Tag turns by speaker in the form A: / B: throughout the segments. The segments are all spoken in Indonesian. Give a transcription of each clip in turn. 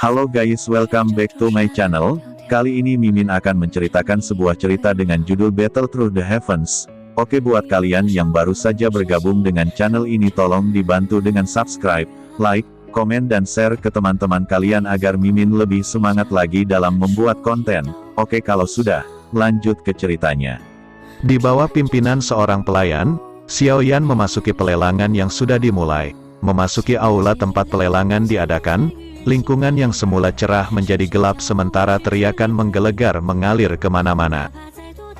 A: Halo guys, welcome back to my channel. Kali ini Mimin akan menceritakan sebuah cerita dengan judul Battle Through the Heavens. Oke, buat kalian yang baru saja bergabung dengan channel ini, tolong dibantu dengan subscribe, like, komen dan share ke teman-teman kalian agar Mimin lebih semangat lagi dalam membuat konten. Oke, kalau sudah, lanjut ke ceritanya.
B: Di bawah pimpinan seorang pelayan, Xiaoyan memasuki pelelangan yang sudah dimulai. Memasuki aula tempat pelelangan diadakan, lingkungan yang semula cerah menjadi gelap sementara teriakan menggelegar mengalir kemana-mana.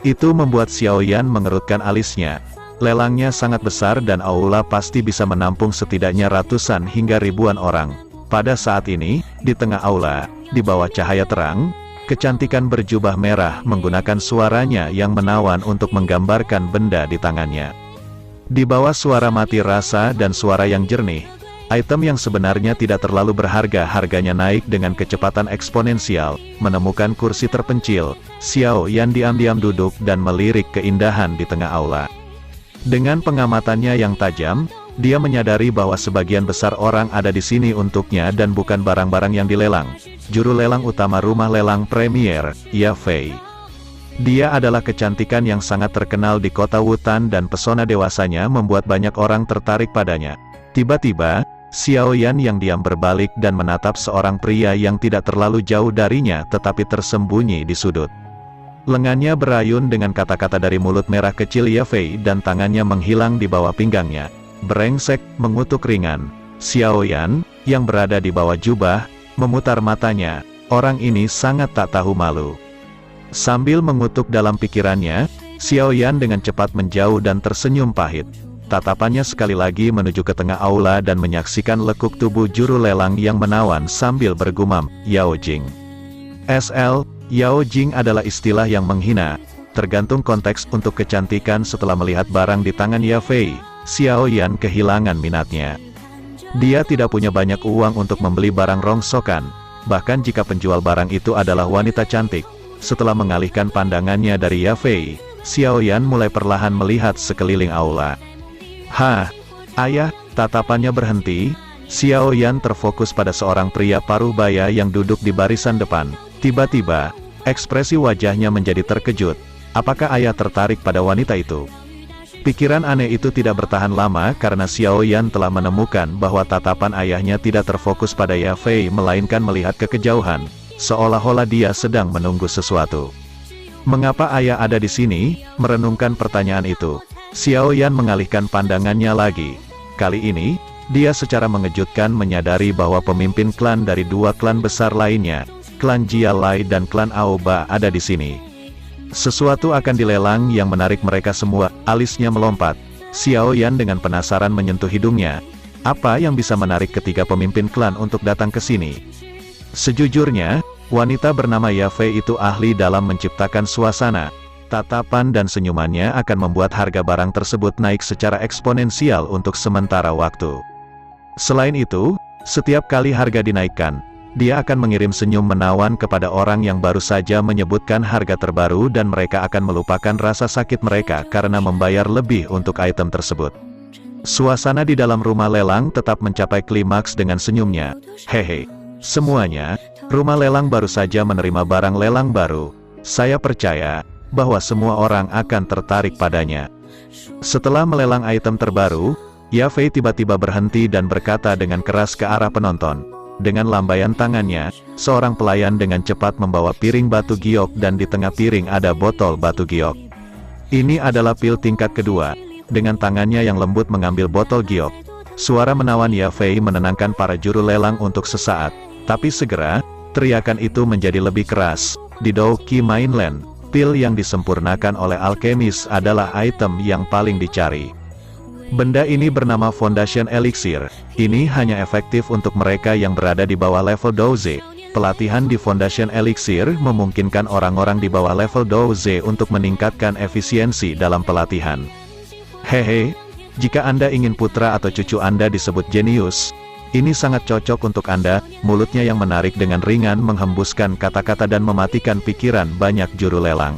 B: Itu membuat Xiaoyan mengerutkan alisnya. Lelangnya sangat besar dan aula pasti bisa menampung setidaknya ratusan hingga ribuan orang. Pada saat ini, di tengah aula, di bawah cahaya terang, kecantikan berjubah merah menggunakan suaranya yang menawan untuk menggambarkan benda di tangannya. Di bawah suara mati rasa dan suara yang jernih, item yang sebenarnya tidak terlalu berharga harganya naik dengan kecepatan eksponensial. Menemukan kursi terpencil, Xiaoyan diam-diam duduk dan melirik keindahan di tengah aula. Dengan pengamatannya yang tajam, dia menyadari bahwa sebagian besar orang ada di sini untuknya dan bukan barang-barang yang dilelang. Juru lelang utama rumah lelang premier, Ya Fei. Dia adalah kecantikan yang sangat terkenal di kota Wutan dan pesona dewasanya membuat banyak orang tertarik padanya. Tiba-tiba, Xiaoyan yang diam berbalik dan menatap seorang pria yang tidak terlalu jauh darinya tetapi tersembunyi di sudut. Lengannya berayun dengan kata-kata dari mulut merah kecil Ya Fei dan tangannya menghilang di bawah pinggangnya. Brengsek, mengutuk ringan. Xiaoyan, yang berada di bawah jubah, memutar matanya. Orang ini sangat tak tahu malu. Sambil mengutuk dalam pikirannya, Xiaoyan dengan cepat menjauh dan tersenyum pahit. Tatapannya sekali lagi menuju ke tengah aula dan menyaksikan lekuk tubuh juru lelang yang menawan sambil bergumam, Yao Jing. SL, Yao Jing adalah istilah yang menghina. Tergantung konteks untuk kecantikan. Setelah melihat barang di tangan Ya Fei, Xiaoyan kehilangan minatnya. Dia tidak punya banyak uang untuk membeli barang rongsokan, bahkan jika penjual barang itu adalah wanita cantik. Setelah mengalihkan pandangannya dari Ya Fei, Xiaoyan mulai perlahan melihat sekeliling aula. Hah, ayah, tatapannya berhenti. Xiaoyan terfokus pada seorang pria paruh baya yang duduk di barisan depan. Tiba-tiba, ekspresi wajahnya menjadi terkejut. Apakah ayah tertarik pada wanita itu? Pikiran aneh itu tidak bertahan lama karena Xiaoyan telah menemukan bahwa tatapan ayahnya tidak terfokus pada Ya Fei melainkan melihat ke kejauhan, seolah-olah dia sedang menunggu sesuatu. Mengapa ayah ada di sini? Merenungkan pertanyaan itu, Xiaoyan mengalihkan pandangannya lagi. Kali ini, dia secara mengejutkan menyadari bahwa pemimpin klan dari dua klan besar lainnya, klan Jia Lai dan klan Aoba ada di sini. Sesuatu akan dilelang yang menarik mereka semua. Alisnya melompat. Xiaoyan dengan penasaran menyentuh hidungnya. Apa yang bisa menarik ketiga pemimpin klan untuk datang ke sini? Sejujurnya, wanita bernama Ya Fei itu ahli dalam menciptakan suasana. Tatapan dan senyumannya akan membuat harga barang tersebut naik secara eksponensial untuk sementara waktu. Selain itu, setiap kali harga dinaikkan, dia akan mengirim senyum menawan kepada orang yang baru saja menyebutkan harga terbaru dan mereka akan melupakan rasa sakit mereka karena membayar lebih untuk item tersebut. Suasana di dalam rumah lelang tetap mencapai klimaks dengan senyumnya. Hehe. Semuanya, rumah lelang baru saja menerima barang lelang baru. Saya percaya bahwa semua orang akan tertarik padanya. Setelah melelang item terbaru, Ya Fei tiba-tiba berhenti dan berkata dengan keras ke arah penonton. Dengan lambaian tangannya, seorang pelayan dengan cepat membawa piring batu giok dan di tengah piring ada botol batu giok. Ini adalah pil tingkat kedua. Dengan tangannya yang lembut mengambil botol giok. Suara menawan Ya Fei menenangkan para juru lelang untuk sesaat. Tapi segera, teriakan itu menjadi lebih keras. Di Douqi Mainland, pil yang disempurnakan oleh alkemis adalah item yang paling dicari. Benda ini bernama Foundation Elixir. Ini hanya efektif untuk mereka yang berada di bawah level 12. Pelatihan di Foundation Elixir memungkinkan orang-orang di bawah level 12 untuk meningkatkan efisiensi dalam pelatihan. Hehe, jika Anda ingin putra atau cucu Anda disebut jenius, ini sangat cocok untuk Anda. Mulutnya yang menarik dengan ringan menghembuskan kata-kata dan mematikan pikiran banyak juru lelang.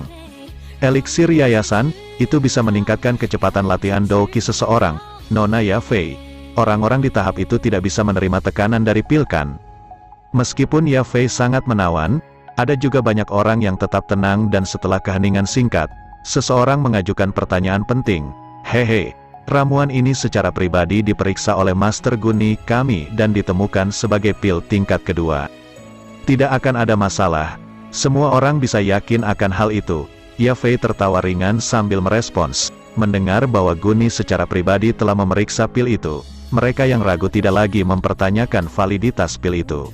B: Eliksir yayasan, itu bisa meningkatkan kecepatan latihan Douqi seseorang, Nona Ya Fei. Orang-orang di tahap itu tidak bisa menerima tekanan dari pil kan? Meskipun Ya Fei sangat menawan, ada juga banyak orang yang tetap tenang dan setelah keheningan singkat, seseorang mengajukan pertanyaan penting. Hehe, ramuan ini secara pribadi diperiksa oleh Master Guni kami dan ditemukan sebagai pil tingkat kedua. Tidak akan ada masalah. Semua orang bisa yakin akan hal itu. Ya Fei tertawa ringan sambil merespons. Mendengar bahwa Guni secara pribadi telah memeriksa pil itu, mereka yang ragu tidak lagi mempertanyakan validitas pil itu.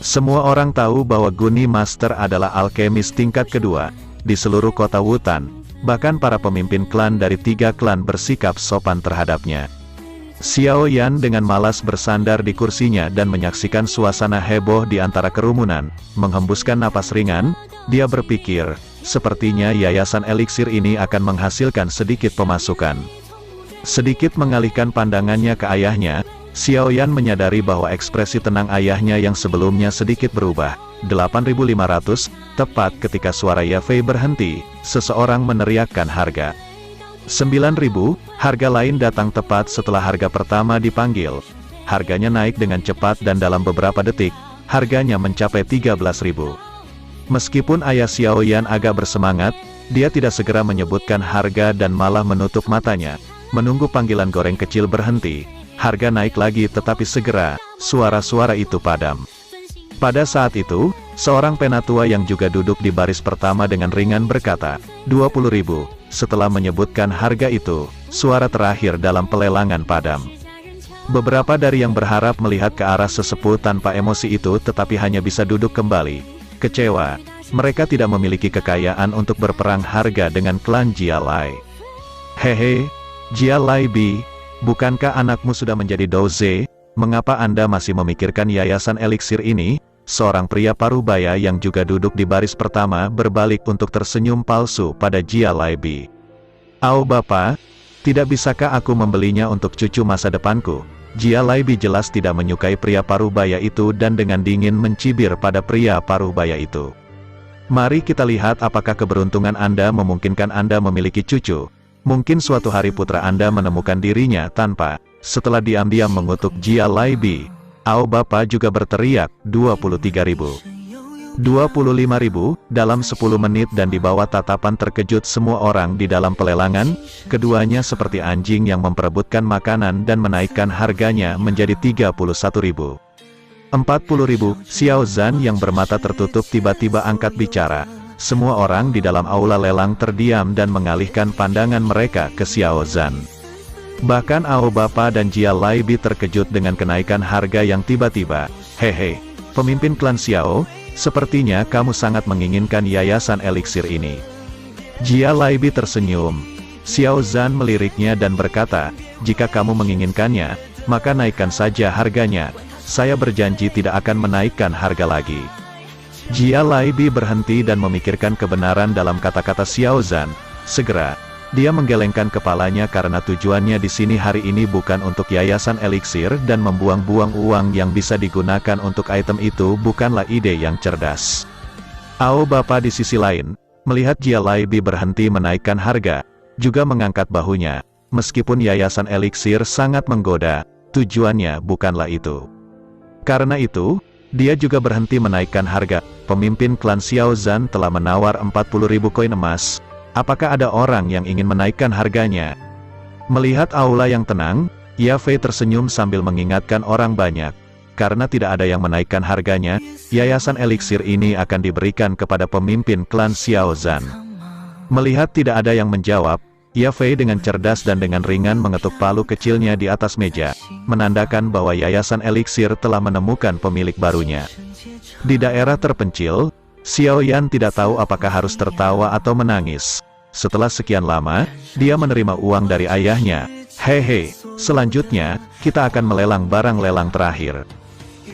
B: Semua orang tahu bahwa Guni Master adalah alkemis tingkat kedua di seluruh kota Wutan. Bahkan para pemimpin klan dari 3 klan bersikap sopan terhadapnya. Xiao Yan dengan malas bersandar di kursinya dan menyaksikan suasana heboh di antara kerumunan. Menghembuskan napas ringan, dia berpikir, sepertinya yayasan eliksir ini akan menghasilkan sedikit pemasukan. Sedikit mengalihkan pandangannya ke ayahnya, Xiao Yan menyadari bahwa ekspresi tenang ayahnya yang sebelumnya sedikit berubah. 8.500, tepat ketika suara Ya Fei berhenti, seseorang meneriakkan harga. 9.000, harga lain datang tepat setelah harga pertama dipanggil. Harganya naik dengan cepat dan dalam beberapa detik, harganya mencapai 13.000. Meskipun ayah Xiao Yan agak bersemangat, dia tidak segera menyebutkan harga dan malah menutup matanya, menunggu panggilan goreng kecil berhenti. Harga naik lagi tetapi segera, suara-suara itu padam. Pada saat itu, seorang penatua yang juga duduk di baris pertama dengan ringan berkata, 20.000. Setelah menyebutkan harga itu, suara terakhir dalam pelelangan padam. Beberapa dari yang berharap melihat ke arah sesepuh tanpa emosi itu tetapi hanya bisa duduk kembali. Kecewa, mereka tidak memiliki kekayaan untuk berperang harga dengan klan Jia Lai. Hehe, Jia Lai Bi, bukankah anakmu sudah menjadi doze? Mengapa Anda masih memikirkan yayasan eliksir ini? Seorang pria parubaya yang juga duduk di baris pertama berbalik untuk tersenyum palsu pada Jia Lai Bi. "Au Bapak, tidak bisakah aku membelinya untuk cucu masa depanku?" Jia Lai Bi jelas tidak menyukai pria parubaya itu dan dengan dingin mencibir pada pria parubaya itu. "Mari kita lihat apakah keberuntungan Anda memungkinkan Anda memiliki cucu. Mungkin suatu hari putra Anda menemukan dirinya tanpa..." Setelah diam-diam mengutuk Jia Lai Bi, Ao Bapak juga berteriak, 23.000. 25.000, dalam 10 menit dan di bawah tatapan terkejut semua orang di dalam pelelangan, keduanya seperti anjing yang memperebutkan makanan dan menaikkan harganya menjadi 31.000. 40.000, Xiao Zhan yang bermata tertutup tiba-tiba angkat bicara. Semua orang di dalam aula lelang terdiam dan mengalihkan pandangan mereka ke Xiao Zhan. Bahkan Ao Bapak dan Jia Lai Bi terkejut dengan kenaikan harga yang tiba-tiba. "Hehe, pemimpin klan Xiao, sepertinya kamu sangat menginginkan yayasan eliksir ini." Jia Lai Bi tersenyum. Xiao Zhan meliriknya dan berkata, "Jika kamu menginginkannya, maka naikkan saja harganya. Saya berjanji tidak akan menaikkan harga lagi." Jia Lai Bi berhenti dan memikirkan kebenaran dalam kata-kata Xiao Zhan. Segera, dia menggelengkan kepalanya karena tujuannya di sini hari ini bukan untuk yayasan eliksir dan membuang-buang uang yang bisa digunakan untuk item itu bukanlah ide yang cerdas. Ao Bapak di sisi lain, melihat Jia Lai Bi berhenti menaikkan harga, juga mengangkat bahunya. Meskipun yayasan eliksir sangat menggoda, tujuannya bukanlah itu. Karena itu, dia juga berhenti menaikkan harga. Pemimpin klan Xiao Zhan telah menawar 40.000 koin emas. Apakah ada orang yang ingin menaikkan harganya? Melihat aula yang tenang, Ya Fei tersenyum sambil mengingatkan orang banyak. Karena tidak ada yang menaikkan harganya, yayasan eliksir ini akan diberikan kepada pemimpin klan Xiao Zhan. Melihat tidak ada yang menjawab, Ya Fei dengan cerdas dan dengan ringan mengetuk palu kecilnya di atas meja, menandakan bahwa yayasan eliksir telah menemukan pemilik barunya. Di daerah terpencil, Xiao Yan tidak tahu apakah harus tertawa atau menangis. Setelah sekian lama, dia menerima uang dari ayahnya. "Hehe, selanjutnya, kita akan melelang barang lelang terakhir."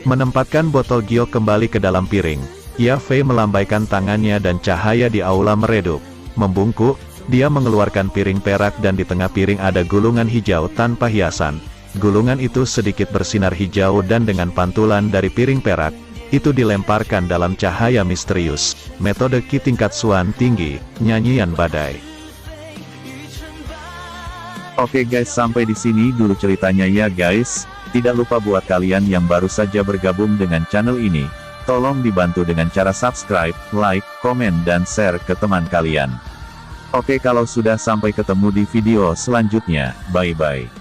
B: Menempatkan botol giok kembali ke dalam piring, Ya Fei melambaikan tangannya dan cahaya di aula meredup. Membungkuk, dia mengeluarkan piring perak dan di tengah piring ada gulungan hijau tanpa hiasan. Gulungan itu sedikit bersinar hijau dan dengan pantulan dari piring perak, itu dilemparkan dalam cahaya misterius. Metode Ki tingkat Suan tinggi, nyanyian badai.
A: Oke guys, sampai di sini dulu ceritanya ya guys. Tidak lupa buat kalian yang baru saja bergabung dengan channel ini, tolong dibantu dengan cara subscribe, like, komen dan share ke teman kalian. Oke, kalau sudah, sampai ketemu di video selanjutnya, bye-bye.